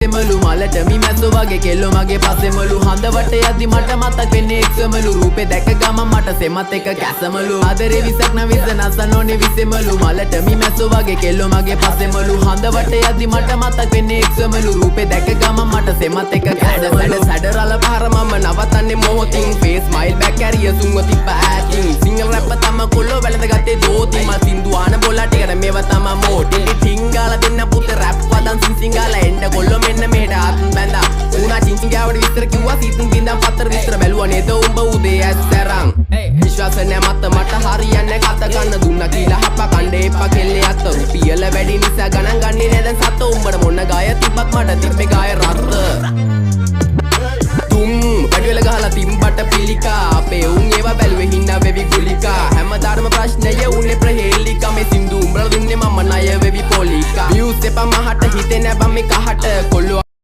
විසෙමලු මලට මිමැස්සෝ වගේ කෙල්ලෝ මගේ පස්සෙමලු හඳවට යද්දි මට මතක් වෙන්නේ එක්සමලු රූපේ දැක ගමන් මට සෙමත් එක කැසමලු ආදරේ විසක් නවිස නසනෝනේ විසෙමලු මලට මිමැස්සෝ වගේ කෙල්ලෝ මගේ පස්සෙමලු හඳවට යද්දි මට මතක් වෙන්නේ එක්සමලු රූපේ දැක ගමන් මට සෙමත් එක කැසමලු සැඩරල පහර මම නවතන්නේ මොහොතින් ෆේස් ස්මයිල් බැක් කැරිය සුන්ව තිබ්බ ඇතින් සිංගල් රැප් තම කොල්ලෝ වැළඳ ගත්තේ දෝති මා සින්දු ආන බොලා ටිකට මේව තම මෝටි ටිංගාල දෙන්න පුත රැප් වදන් සිංගාල එන්න කොල්ලෝ මෙන්න මෙහෙට ආත්ම බැඳා උනා චිංචිංගාවට විස්තර කිව්වා සීතුන් බින්දම් පතර විස්තර බැලුවා නේද උඹ උදේ ඇස්තරන් විශ්වාස නැ මත මට හරියන්නේ කත ගන්න දුන්නා කියලා හප්ප කණ්ඩේ එපා කෙල්ලේ අත රුපියල වැඩි නිසා ගණන් ගන්නේ නේද සත උඹට මොන ගාය තිබ්බත් මට තිබ්බේ ගාය රත්ත පඩිවල ගහලා තිම්බට පිළිකා අපේ උන් ඒවා බැලුවේ හින්නා වෙවි ගුලිකා හැමදාම ප්‍රශ්නය උන්නේ ප්‍රහේලිකා මේ සින්දු උඹලා දුන්නේ මම ණය වෙවි පොලිකා views එපා මහට හිතේ නැබම් මේ කහට කොල්ලෝ